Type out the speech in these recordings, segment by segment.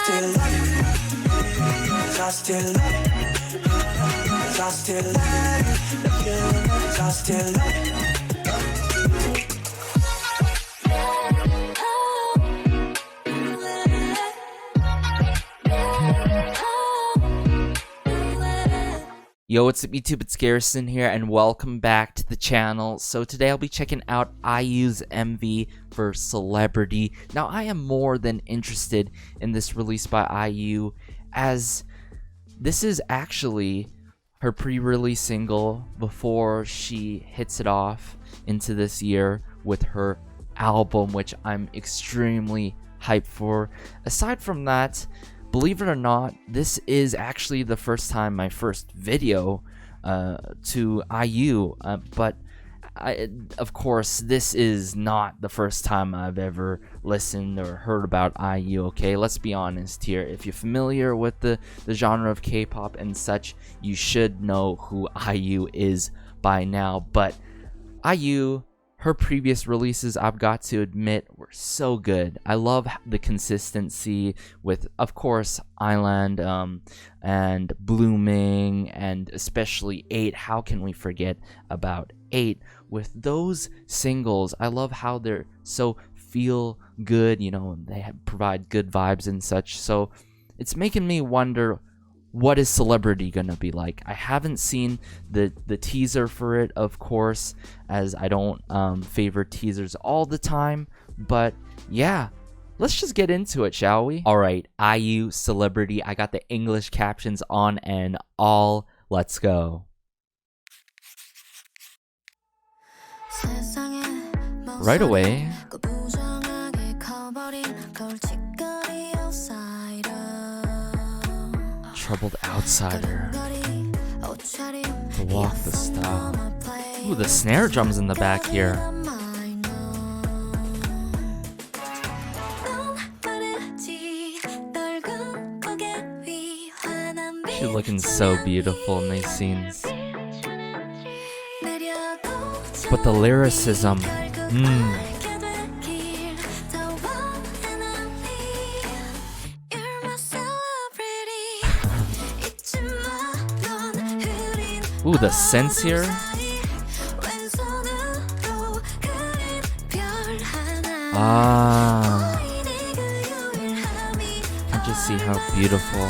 still love you. I still love you. I still love you. I still love you. Yo, what's up YouTube? It's Garrison here and welcome back to the channel. So today I'll be checking out IU's MV for Celebrity. Now I am more than interested in this release by IU, as this is actually her pre-release single before she hits it off into this year with her album, which I'm extremely hyped for. Aside from that, believe it or not, this is actually the first time, my first video to IU, but of course, this is not the first time I've ever listened or heard about IU, okay? Let's be honest here. If you're familiar with the genre of K-pop and such, you should know who IU is by now, but IU, her previous releases, I've got to admit, were so good. I love the consistency with, of course, Island and Blooming, and especially 8. How can we forget about 8? With those singles, I love how they're so feel good, you know, they provide good vibes and such. So it's making me wonder, what is Celebrity gonna be like? I haven't seen the teaser for it, of course, as I don't favor teasers all the time, but yeah, let's just get into it, shall we? Alright, IU Celebrity. I got the English captions on and all. Let's go. Right away. Troubled outsider to walk the style. Ooh, the snare drums in the back here. She's looking so beautiful in these scenes. But the lyricism, ooh, the sense here. I just see how beautiful.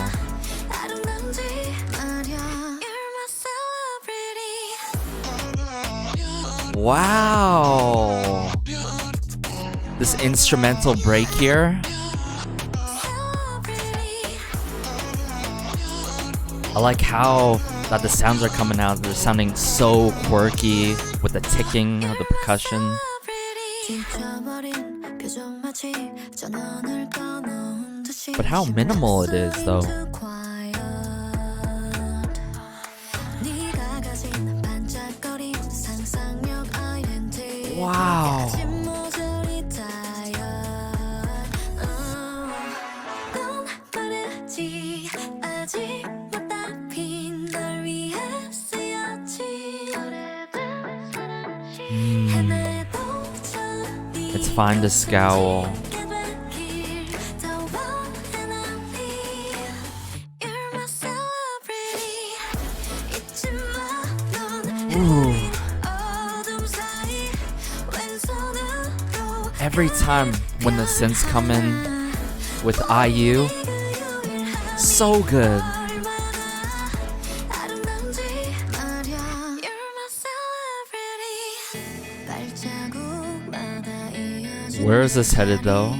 Wow. This instrumental break here. I like how that the sounds are coming out. They're sounding so quirky with the ticking of the percussion. But how minimal it is, though. Wow. It's fine to scowl. Ooh. Every time when the synths come in with IU, so good. Where is this headed though?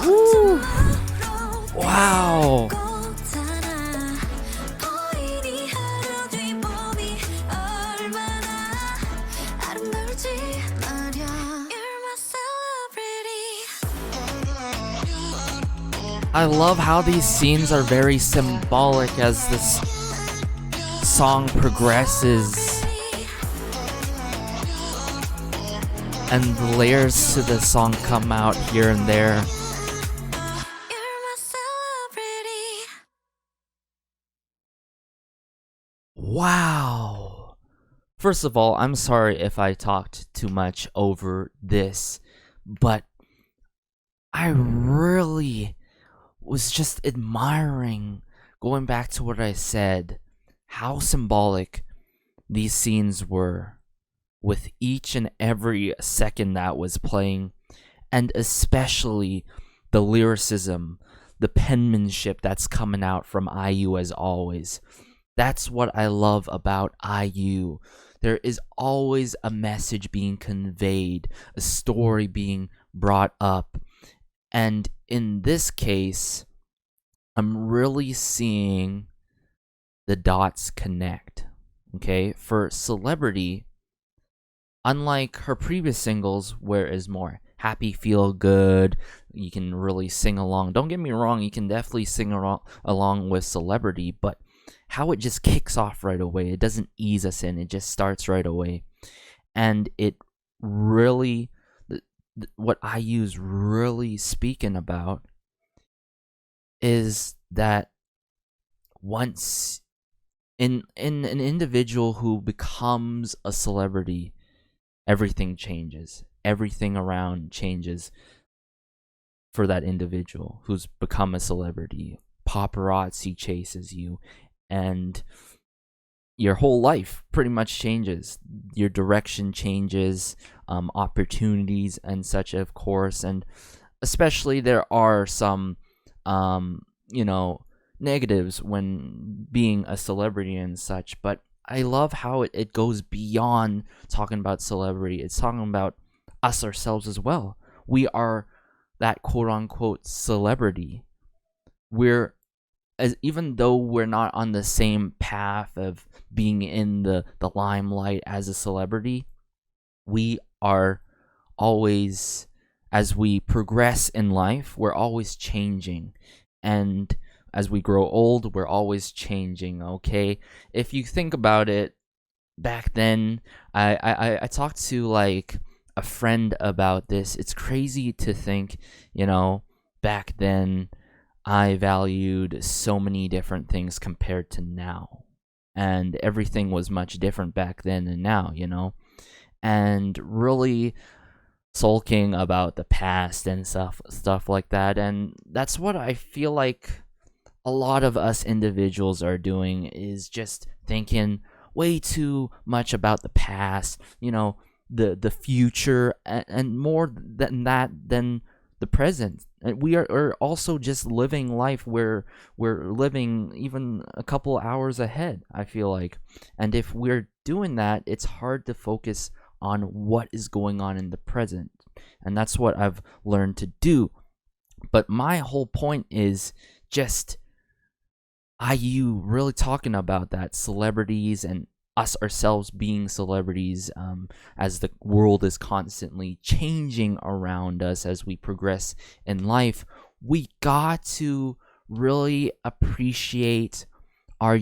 Ooh. Wow. I love how these scenes are very symbolic as this song progresses. and the layers to the song come out here and there. You're my celebrity. Wow. First of all, I'm sorry if I talked too much over this, but I really was just admiring, going back to what I said, how symbolic these scenes were with each and every second that was playing, and especially the lyricism, the penmanship that's coming out from IU as always. That's what I love about IU. There is always a message being conveyed, a story being brought up. And in this case, I'm really seeing the dots connect. Okay? For Celebrity, unlike her previous singles, where it's more happy, feel good, you can really sing along. Don't get me wrong, you can definitely sing along with Celebrity, but how it just kicks off right away. It doesn't ease us in, it just starts right away. And it really, what IU's really speaking about is that once in an individual who becomes a celebrity, everything changes. Everything around changes for that individual who's become a celebrity. Paparazzi chases you, and your whole life pretty much changes. Your direction changes, opportunities and such, of course. And especially there are some, negatives when being a celebrity and such. But I love how it goes beyond talking about celebrity. It's talking about us ourselves as well. We are that quote unquote celebrity. We're, as even though we're not on the same path of being in the limelight as a celebrity, we are always, as we progress in life, we're always changing. And as we grow old, we're always changing, okay? If you think about it, back then, I talked to like a friend about this. It's crazy to think, back then I valued so many different things compared to now. And everything was much different back then and now, and really sulking about the past and stuff like that. And that's what I feel like a lot of us individuals are doing, is just thinking way too much about the past, the future, and more than that, than the present. And we are also just living life where we're living even a couple hours ahead, I feel like. And if we're doing that, it's hard to focus on what is going on in the present. And that's what I've learned to do. But my whole point is just IU really talking about that, celebrities and us ourselves being celebrities, as the world is constantly changing around us as we progress in life. We got to really appreciate our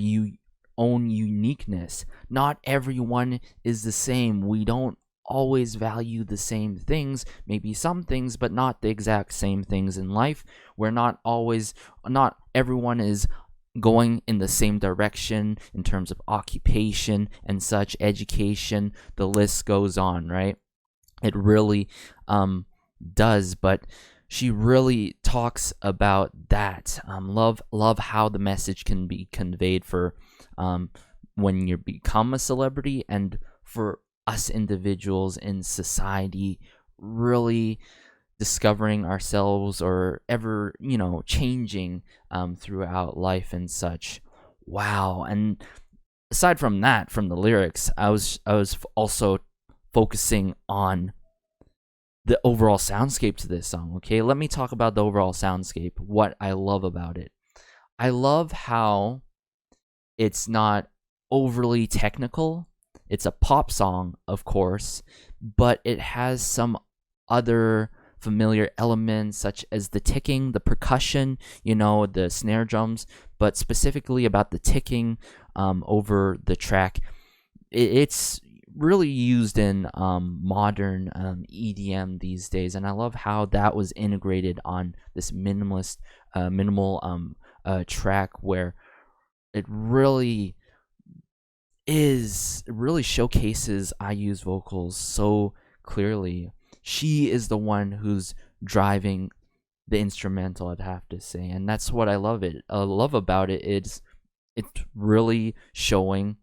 own uniqueness. Not everyone is the same. We don't always value the same things, maybe some things, but not the exact same things in life. Not everyone is going in the same direction in terms of occupation and such, education, the list goes on, right? It really does. But she really talks about that. Love how the message can be conveyed for when you become a celebrity, and for us individuals in society, really discovering ourselves, or ever changing throughout life and such. Wow. And aside from that, from the lyrics, I was also focusing on the overall soundscape to this song. Okay, let me talk about the overall soundscape, what I love about it. I love how it's not overly technical. It's a pop song, of course, but it has some other familiar elements, such as the ticking, the percussion, the snare drums, but specifically about the ticking over the track. It's really used in modern EDM these days, and I love how that was integrated on this minimal track where it really showcases IU's vocals so clearly. She is the one who's driving the instrumental, I'd have to say, and that's what I love about it. It's really showing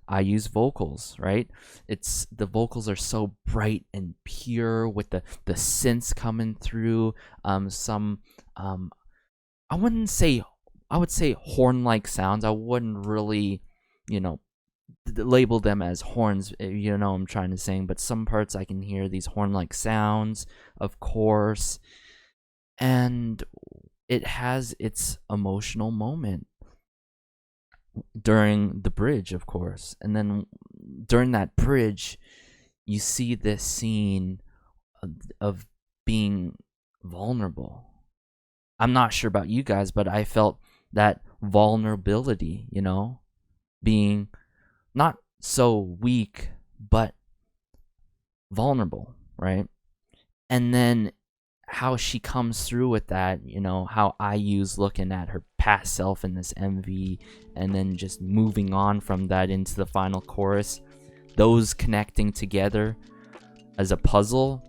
IU's vocals, right? The vocals are so bright and pure with the synths coming through. I would say horn-like sounds. I wouldn't really, label them as horns. I'm trying to say, but some parts I can hear these horn-like sounds, of course, and it has its emotional moment during the bridge, of course. And then during that bridge, you see this scene of being vulnerable. I'm not sure about you guys, but I felt that vulnerability, being not so weak, but vulnerable, right? And then how she comes through with that, how IU's looking at her past self in this MV, and then just moving on from that into the final chorus, those connecting together as a puzzle,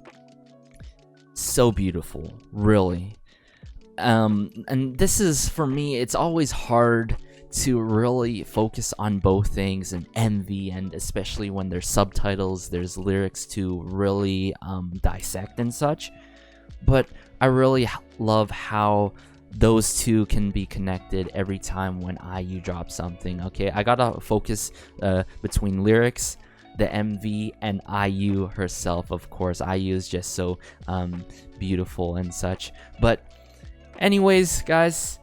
so beautiful, really. And this is, for me, it's always hard to really focus on both things in MV, and especially when there's subtitles, there's lyrics to really dissect and such. But I really love how those two can be connected every time when IU drops something. Okay, I gotta focus between lyrics, the MV, and IU herself. Of course, IU is just so beautiful and such. But anyways, guys,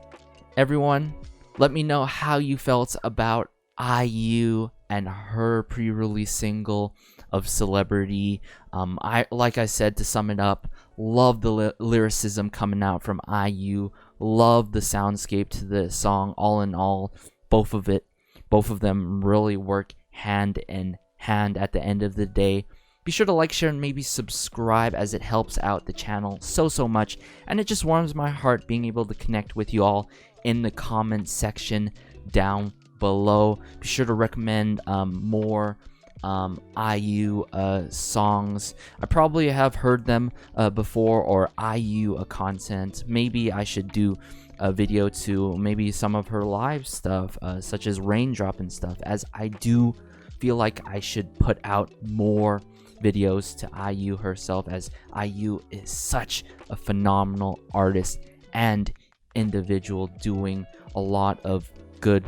everyone, let me know how you felt about IU and her pre-release single of Celebrity. Like I said, to sum it up, love the lyricism coming out from IU. Love the soundscape to the song. All in all, both of them really work hand in hand at the end of the day. Be sure to like, share, and maybe subscribe, as it helps out the channel so much, and it just warms my heart being able to connect with you all in the comment section down below. Be sure to recommend more IU songs. I probably have heard them before, or IU content. Maybe I should do a video to maybe some of her live stuff, such as Raindrop and stuff, as I do feel like I should put out more videos to IU herself, as IU is such a phenomenal artist and individual, doing a lot of good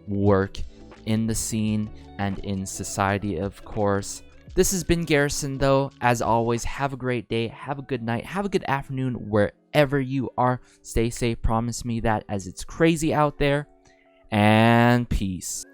work in the scene and in society, of course. This has been Garrison, though. As always, have a great day, have a good night, have a good afternoon wherever you are. Stay safe, promise me that, as it's crazy out there, and peace.